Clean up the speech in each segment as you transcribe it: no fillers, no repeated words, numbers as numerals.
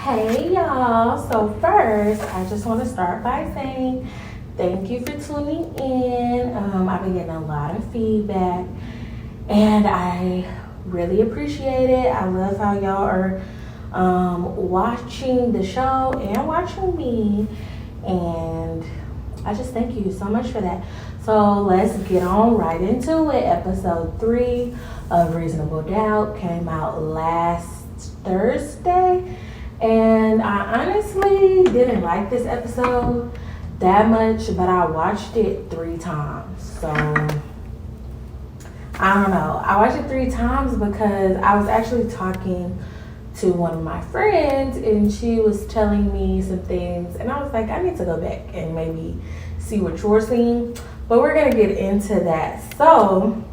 Hey y'all, so first I just want to start by saying thank you for tuning in. I've been getting a lot of feedback and I really appreciate it. I love how y'all are watching the show and watching me, and I just thank you so much for that. So let's get on right into it. Episode 3 of Reasonable Doubt came out last Thursday, and I honestly didn't like this episode that much, but I watched it 3 times. So I don't know. I watched it 3 times because I was actually talking to one of my friends and she was telling me some things, and I was like, I need to go back and maybe see what you're seeing. But we're gonna get into that. So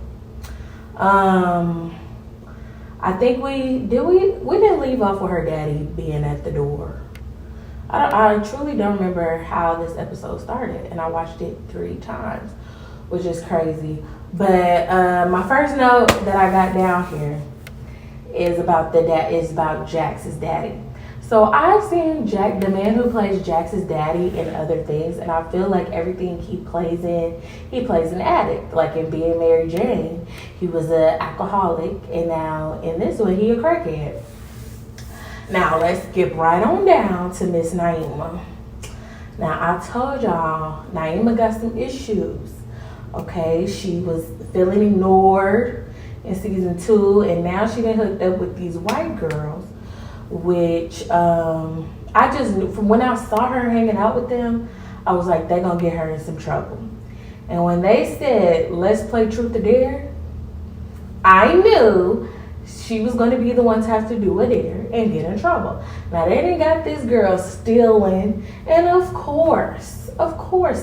I think we didn't leave off with her daddy being at the door. I truly don't remember how this episode started, and I watched it 3 times, which is crazy. But my first note that I got down here is about Jax's daddy. So I've seen Jack, the man who plays Jax's daddy, in other things, and I feel like everything he plays an addict. Like in Being Mary Jane, he was an alcoholic, and now in this one, he a crackhead. Now let's skip right on down to Miss Naima. Now I told y'all, Naima got some issues. Okay, she was feeling ignored in season 2, and now she been hooked up with these white girls, which I just knew from when I saw her hanging out with them, I was like, they're gonna get her in some trouble. And when they said, let's play truth or dare, I knew she was going to be the one to have to do a dare and get in trouble. Now they didn't got this girl stealing, and of course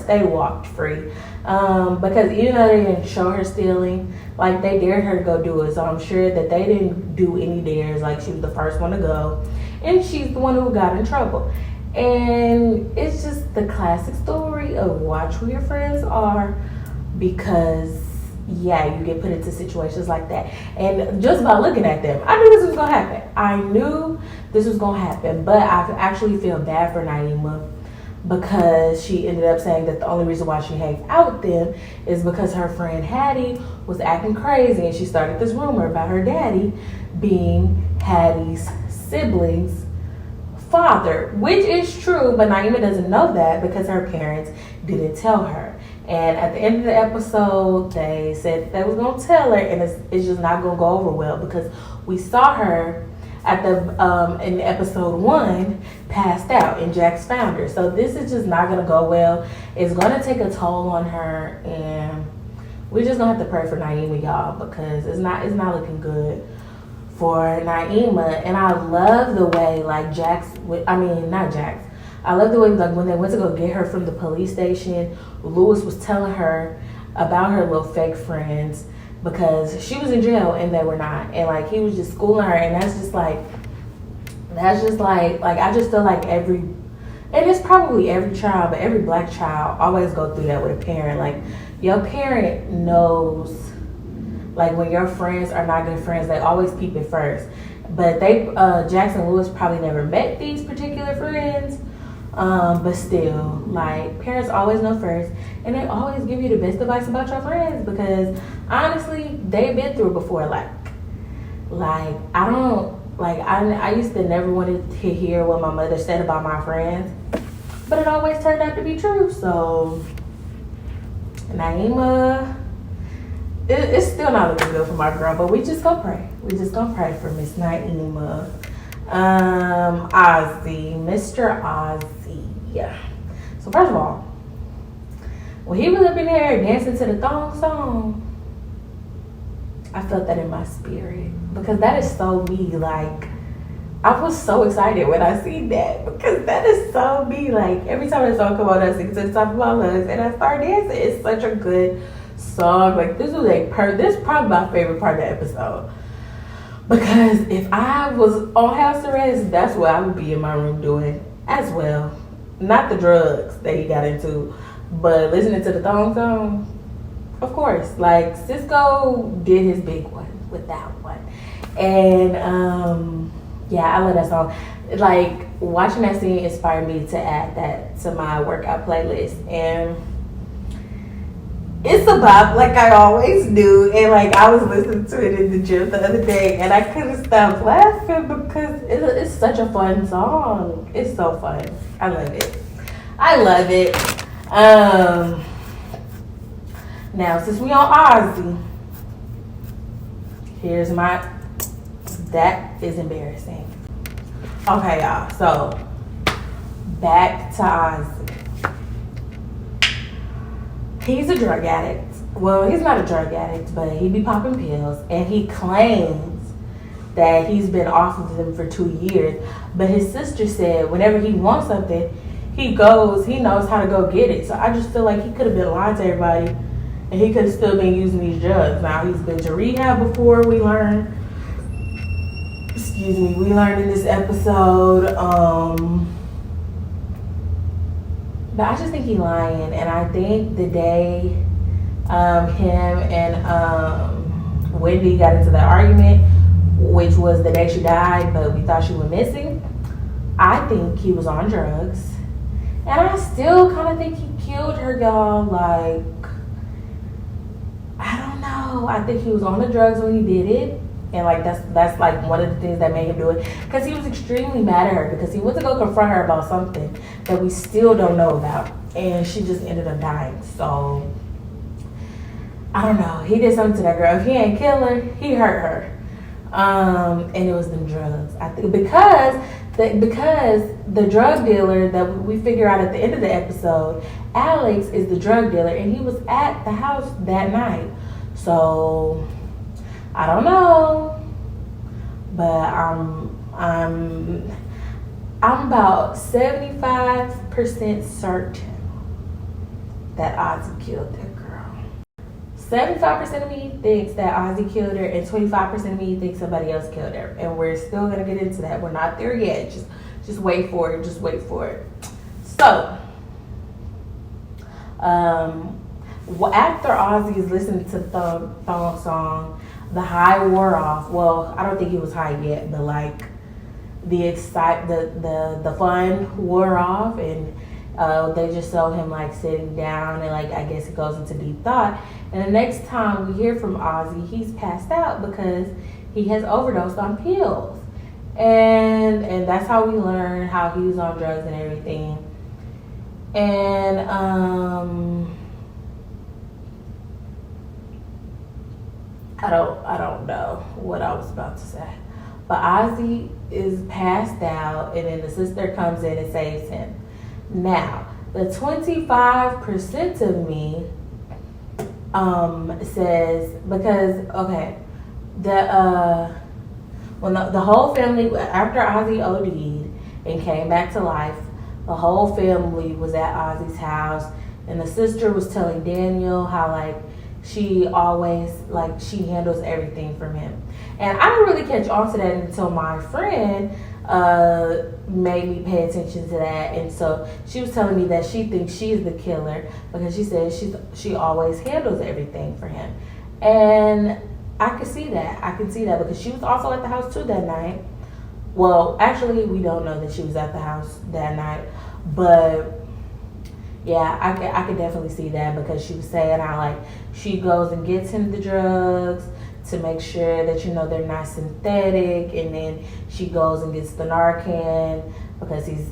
they walked free, because even though they didn't show her stealing, like they dared her to go do it. So I'm sure that they didn't do any dares. Like she was the first one to go, and she's the one who got in trouble. And it's just the classic story of watch who your friends are, because yeah, you get put into situations like that. And just by looking at them, I knew this was gonna happen. But I actually feel bad for Naima, because she ended up saying that the only reason why she hangs out with them is because her friend Hattie was acting crazy, and she started this rumor about her daddy being Hattie's sibling's father, which is true, but Naima doesn't know that because her parents didn't tell her. And at the end of the episode, they said they was gonna tell her, and it's just not gonna go over well, because we saw her at the in episode 1 passed out, and Jax found her. So this is just not gonna go well. It's gonna take a toll on her, and we're just gonna have to pray for Naima, y'all, because it's not looking good for Naima. And I love the way like I love the way like when they went to go get her from the police station, Lewis was telling her about her little fake friends, because she was in jail and they were not, and like he was just schooling her. And that's just like I just feel like and it's probably every child, but every black child always go through that with a parent. Like your parent knows, like when your friends are not good friends, they always peep it first. But Jackson Lewis probably never met these particular friends, but still, like parents always know first, and they always give you the best advice about your friends, because honestly they've been through it before. I used to never wanted to hear what my mother said about my friends, but it always turned out to be true. So Naima, it's still not looking good for my girl, but we just gonna pray for Miss Naima. Ozzy, Mr. Ozzy. Yeah. So first of all, when he was up in there dancing to the thong song, I felt that in my spirit, because that is so me. Like I was so excited when I seen that, because that is so me. Like every time the song come on, I sing to the top of my lungs and I start dancing. It's such a good song. Like this is probably my favorite part of the episode. Because if I was on house arrest, that's what I would be in my room doing as well. Not the drugs that he got into, but listening to the thong song. Of course, like Cisco did his big one with that one. And Yeah, I love that song. Like, watching that scene inspired me to add that to my workout playlist. And it's a bop, like I always do. And like, I was listening to it in the gym the other day, and I couldn't stop laughing because it's such a fun song. It's so fun. I love it. I love it. Now, since we on Ozzy, here's my, that is embarrassing. Okay, y'all, so back to Ozzy. He's a drug addict. Well, he's not a drug addict, but he be popping pills, and he claims that he's been off of them for 2 years. But his sister said whenever he wants something, he knows how to go get it. So I just feel like he could have been lying to everybody, and he could have still been using these drugs. Now, he's been to rehab before, we learned. We learned in this episode. But I just think he's lying, and I think the day him and Wendy got into that argument, which was the day she died, but we thought she was missing, I think he was on drugs. And I still kind of think he killed her, y'all. Like, I don't know. I think he was on the drugs when he did it. And like that's like one of the things that made him do it, because he was extremely mad at her because he went to go confront her about something that we still don't know about, and she just ended up dying. So I don't know. He did something to that girl. If he ain't kill her, he hurt her. And it was them drugs. I think because the drug dealer that we figure out at the end of the episode, Alex, is the drug dealer, and he was at the house that night. So I don't know, but I'm about 75% certain that Ozzy killed that girl. 75% of me thinks that Ozzy killed her, and 25% of me thinks somebody else killed her. And we're still gonna get into that. We're not there yet. Just wait for it. Just wait for it. So, after Ozzy is listening to the thong song, the high wore off. Well, I don't think he was high yet, but like the fun wore off, and they just show him like sitting down, and like I guess he goes into deep thought. And the next time we hear from Ozzy, he's passed out because he has overdosed on pills, and that's how we learn how he was on drugs and everything. And I don't know what I was about to say. But Ozzy is passed out, and then the sister comes in and saves him. Now, the 25% of me says, because, okay, when the whole family, after Ozzy OD'd and came back to life, the whole family was at Ozzy's house, and the sister was telling Daniel how, like, she always, like, she handles everything from him. And I didn't really catch on to that until my friend made me pay attention to that. And so she was telling me that she thinks she's the killer because she says she always handles everything for him. And I could see that. I can see that because she was also at the house too that night. Well, actually, we don't know that she was at the house that night, but yeah, I could definitely see that because she was saying how, like, she goes and gets him the drugs to make sure that, you know, they're not synthetic, and then she goes and gets the Narcan because he's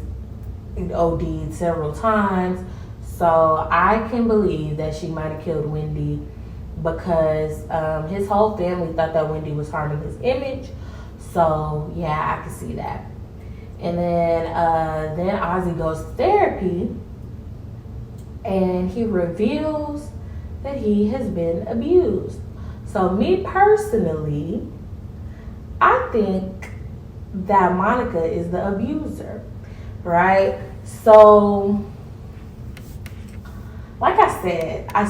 OD'd several times. So I can believe that she might have killed Wendy because his whole family thought that Wendy was harming his image. So yeah, I can see that. And then Ozzy goes to therapy, and he reveals that he has been abused. So me personally, I think that Monica is the abuser, right? So, like I said, I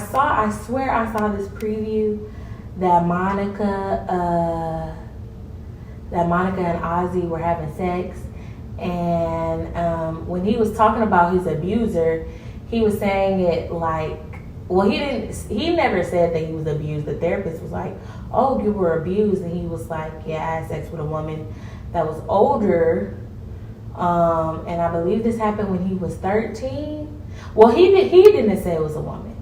swear I saw this preview that Monica and Ozzy were having sex, and when he was talking about his abuser, he was saying it like, well, he never said that he was abused. The therapist was like, oh, you were abused. And he was like, yeah, I had sex with a woman that was older. And I believe this happened when he was 13. Well, he didn't say it was a woman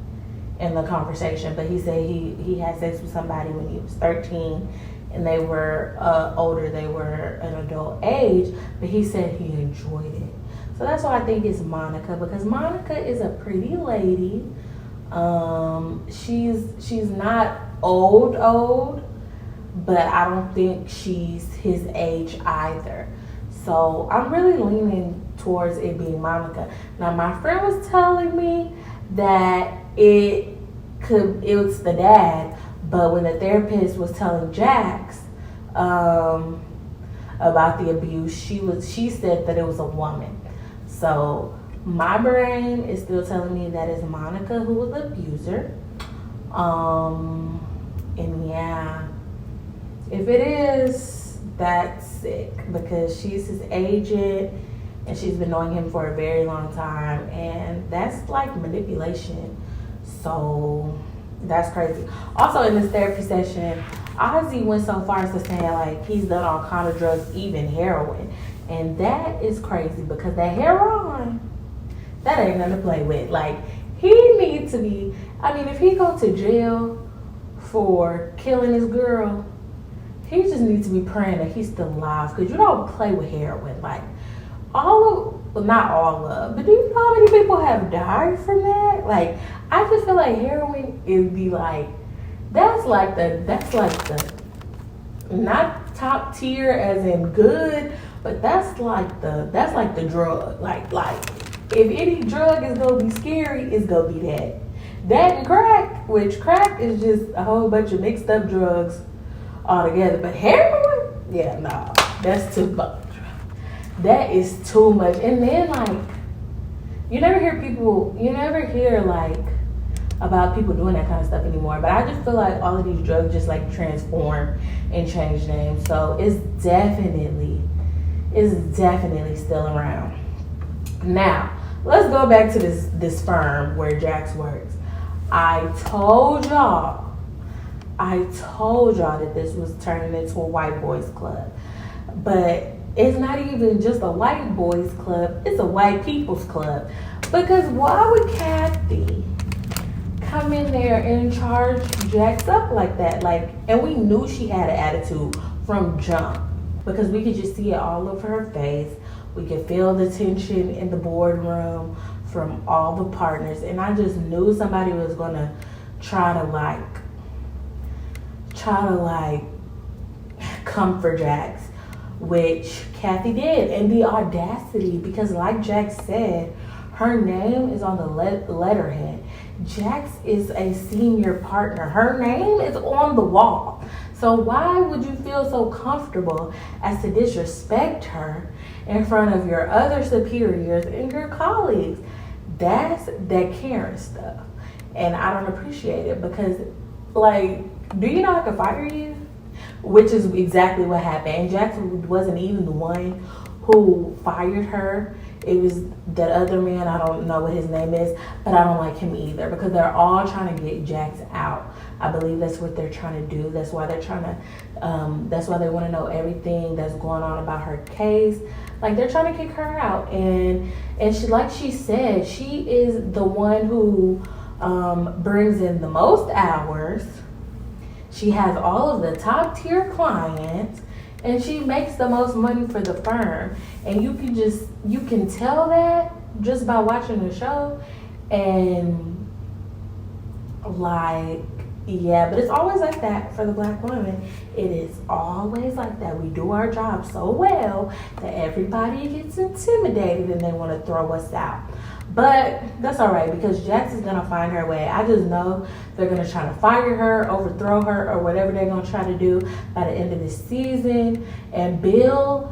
in the conversation, but he said he had sex with somebody when he was 13, and they were older. They were an adult age, but he said he enjoyed it. So that's why I think it's Monica, because Monica is a pretty lady. She's not old, but I don't think she's his age either. So I'm really leaning towards it being Monica. Now my friend was telling me that it was the dad, but when the therapist was telling Jax about the abuse, she said that it was a woman. So my brain is still telling me that it's Monica who was the abuser. And yeah, if it is, that's sick, because she's his agent and she's been knowing him for a very long time, and that's like manipulation. So that's crazy. Also in this therapy session, Ozzy went so far as to say like he's done all kind of drugs, even heroin, and that is crazy, because that heroin, that ain't nothing to play with. Like, he needs to be, I mean, if he go to jail for killing his girl, he just needs to be praying that he's still alive, because you don't play with heroin. Like, not all of, but do you know how many people have died from that? Like, I just feel like heroin is be like, that's like the not top tier as in good, but that's like the drug. Like if any drug is gonna be scary, it's gonna be that. That and crack, which crack is just a whole bunch of mixed up drugs all together. But heroin, yeah, nah, that's too much. That is too much. And then like, you never hear like about people doing that kind of stuff anymore. But I just feel like all of these drugs just like transform and change names. So it's definitely still around. Now, let's go back to this firm where Jax works. I told y'all that this was turning into a white boys club. But it's not even just a white boys club, it's a white people's club. Because why would Kathy come in there and charge Jax up like that? Like, and we knew she had an attitude from jump, because we could just see it all over her face. We could feel the tension in the boardroom from all the partners, and I just knew somebody was gonna try to come for Jax, which Kathy did. And the audacity, because like Jax said, her name is on the letterhead. Jax is a senior partner. Her name is on the wall. So why would you feel so comfortable as to disrespect her in front of your other superiors and your colleagues? That's that Karen stuff. And I don't appreciate it, because, like, do you know I could fire you? Which is exactly what happened. And Jax wasn't even the one who fired her. It was that other man. I don't know what his name is, but I don't like him either, because they're all trying to get Jax out. I believe that's what they're trying to do. That's why they're trying to, that's why they want to know everything that's going on about her case. Like, they're trying to kick her out. And she, like she said, she is the one who brings in the most hours. She has all of the top tier clients, and she makes the most money for the firm. And you can tell that just by watching the show. And like, yeah, but it's always like that for the black women. It is always like that. We do our job so well that everybody gets intimidated and they want to throw us out. But that's all right, because Jax is going to find her way. I just know they're going to try to fire her, overthrow her, or whatever they're going to try to do by the end of this season. And Bill,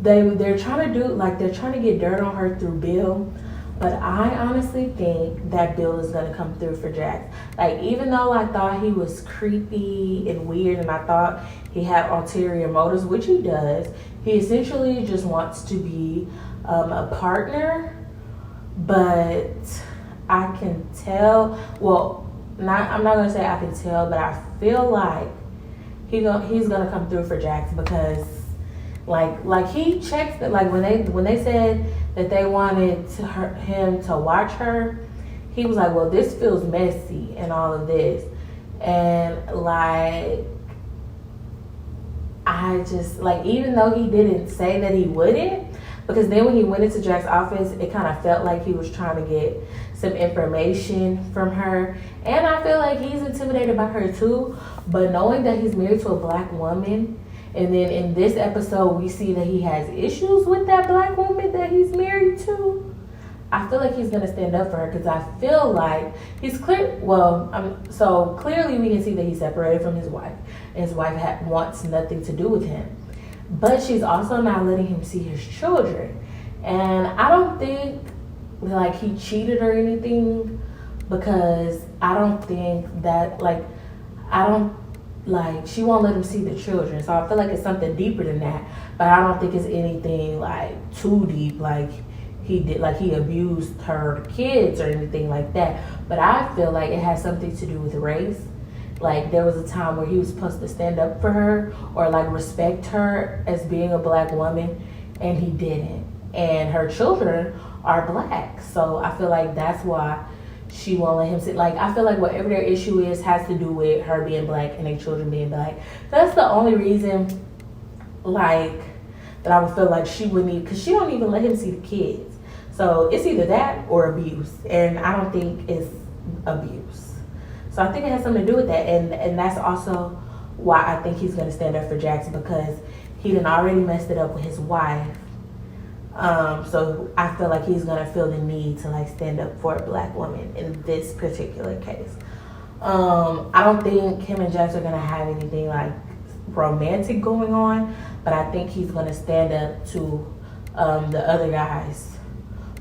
they're trying to do, like, they're trying to get dirt on her through Bill. But I honestly think that Bill is going to come through for Jax. Like, even though I thought he was creepy and weird, and I thought he had ulterior motives, which he does, he essentially just wants to be a partner. But I can tell, well, I'm not going to say I can tell, but I feel like he's going to come through for Jax, because Like he checks that. Like when they said that they wanted him to watch her, he was like, well, this feels messy and all of this, and like I just like, even though he didn't say that he wouldn't, because then when he went into Jack's office, it kind of felt like he was trying to get some information from her. And I feel like he's intimidated by her too. But knowing that he's married to a black woman, and then in this episode we see that he has issues with that black woman that he's married to, I feel like he's gonna stand up for her, because I feel like he's clear. Well, so clearly we can see that he's separated from his wife, and his wife wants nothing to do with him. But she's also not letting him see his children, and I don't think like he cheated or anything, because I don't think that she won't let him see the children. So I feel like it's something deeper than that, but I don't think it's anything like too deep, like he abused her kids or anything like that. But I feel like it has something to do with race. Like there was a time where he was supposed to stand up for her or like respect her as being a black woman, and he didn't. And her children are black, so I feel like that's why she won't let him sit. Like I feel like whatever their issue is has to do with her being black and their children being black. That's the only reason, like, that I would feel like she would need, because she don't even let him see the kids. So it's either that or abuse, and I don't think it's abuse. So I think it has something to do with that, and that's also why I think he's gonna stand up for Jackson, because he done already messed it up with his wife. So I feel like he's gonna feel the need to like stand up for a black woman in this particular case. I don't think him and Jax are gonna have anything like romantic going on, but I think he's gonna stand up to the other guys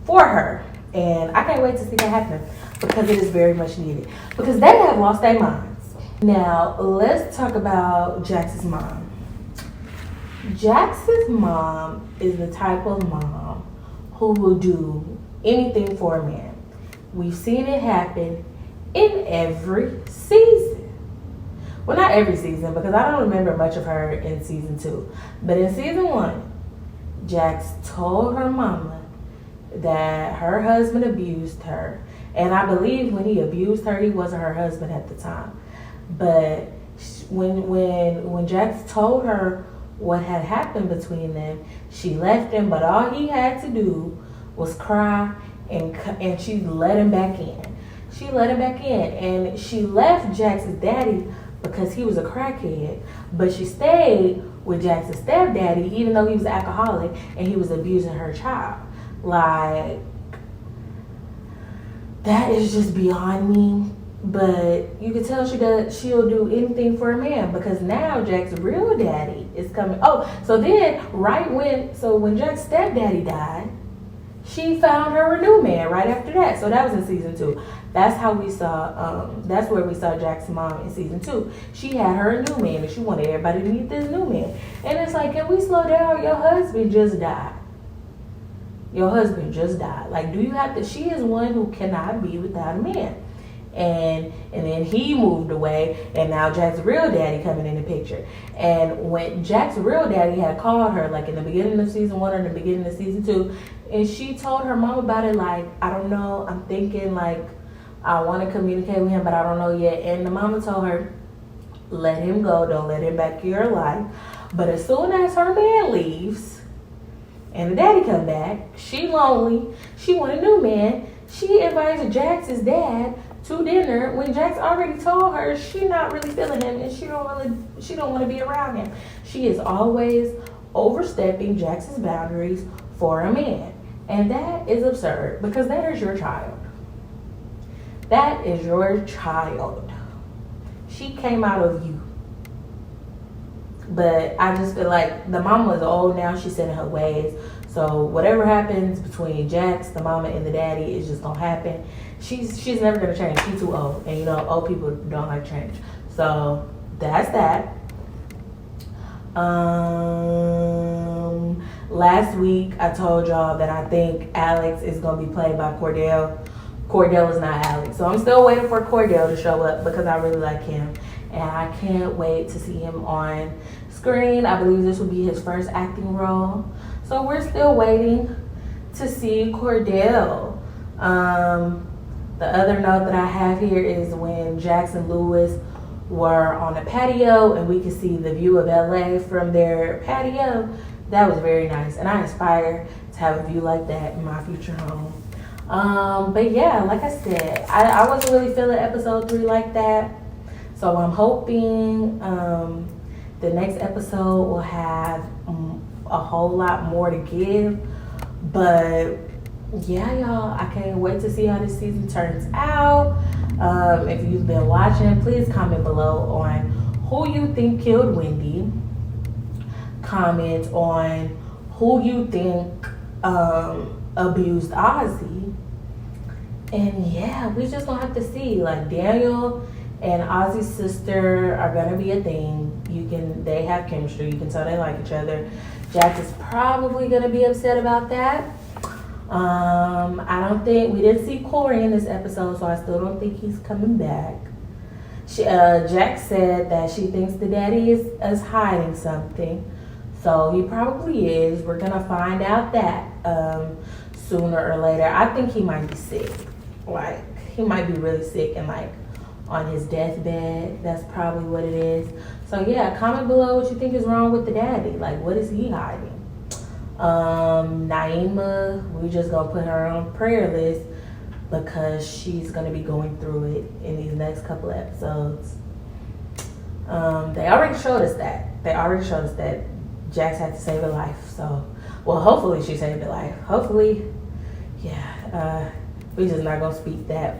for her, and I can't wait to see that happen, because it is very much needed, because they have lost their minds. Now let's talk about Jax's mom. Jax's mom is the type of mom who will do anything for a man. We've seen it happen in every season. Well, not every season, because I don't remember much of her in season 2. But in season 1, Jax told her mama that her husband abused her. And I believe when he abused her, he wasn't her husband at the time. But when Jax told her what had happened between them, she left him, but all he had to do was cry, and she let him back in. She let him back in, and she left Jax's daddy because he was a crackhead, but she stayed with Jax's stepdaddy even though he was an alcoholic and he was abusing her child. Like, that is just beyond me. But you can tell she'll do anything for a man, because now Jack's real daddy is coming. Oh, so then when Jack's stepdaddy died, she found her a new man right after that. So that was in season 2. That's how we saw, that's where we saw Jack's mom in season 2. She had her a new man, and she wanted everybody to meet this new man. And it's like, can we slow down? Your husband just died. Your husband just died. Like, do you have to? She is one who cannot be without a man. And then he moved away, and now Jack's real daddy coming in the picture. And when Jack's real daddy had called her, like in the beginning of season 1 or the beginning of season 2, and she told her mom about it, like, I don't know, I'm thinking, like, I want to communicate with him, but I don't know yet. And the mama told her, let him go, don't let him back in your life. But as soon as her man leaves and the daddy come back, she lonely, she want a new man. She invites Jax's dad to dinner when Jax already told her she not really feeling him, and she don't want to be around him. She is always overstepping Jax's boundaries for a man, and that is absurd, because that is your child. That is your child. She came out of you. But I just feel like the mama is old now. She's set in her ways. So whatever happens between Jax, the mama, and the daddy is just gonna happen. She's never gonna change. She's too old, and you know old people don't like change. So that's that. Last week I told y'all that I think Alex is gonna be played by Cordell. Cordell is not Alex, so I'm still waiting for Cordell to show up because I really like him, and I can't wait to see him on screen. I believe this will be his first acting role. So we're still waiting to see Cordell. The other note that I have here is when Jax and Lewis were on a patio and we could see the view of LA from their patio. That was very nice, and I aspire to have a view like that in my future home. But yeah, like I said, I wasn't really feeling episode 3 like that. So I'm hoping the next episode will have a whole lot more to give. But yeah, y'all, I can't wait to see how this season turns out. If you've been watching, please comment below on who you think killed Wendy. Comment on who you think abused Ozzy. And yeah, we just gonna have to see. Like, Daniel and Ozzy's sister are gonna be a thing. They have chemistry. You can tell they like each other. Jack is probably gonna be upset about that. We didn't see Corey in this episode, so I still don't think he's coming back. Jack said that she thinks the daddy is hiding something, so he probably is. We're gonna find out that sooner or later. I think he might be sick. Like, he might be really sick and like on his deathbed. That's probably what it is. So yeah, comment below what you think is wrong with the daddy. Like, what is he hiding? Naima, we just gonna put her on prayer list because she's gonna be going through it in these next couple of episodes. They already showed us that Jax had to save a life. So, well, hopefully she saved a life. Hopefully, yeah. We just not gonna speak that.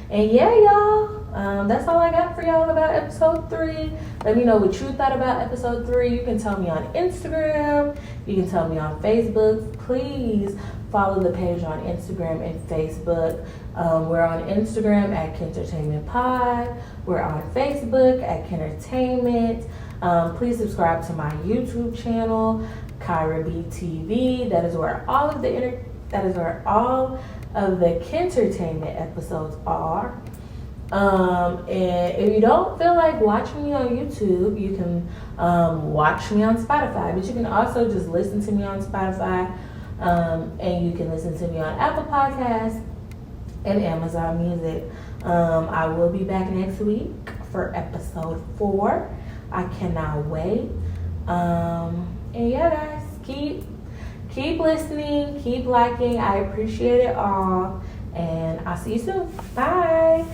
And yeah, y'all, that's all I got for y'all about episode 3. Let me know what you thought about episode 3. You can tell me on Instagram. You can tell me on Facebook. Please follow the page on Instagram and Facebook. We're on Instagram at Kintertainment Pod. We're on Facebook at Kintertainment. Please subscribe to my YouTube channel, Kyra B TV. That is where all of the Kintertainment episodes are. And if you don't feel like watching me on YouTube, you can watch me on Spotify. But you can also just listen to me on Spotify, and you can listen to me on Apple Podcasts and Amazon Music. I will be back next week for episode 4. I cannot wait. And yeah, guys, keep listening, keep liking. I appreciate it all. And I'll see you soon. Bye.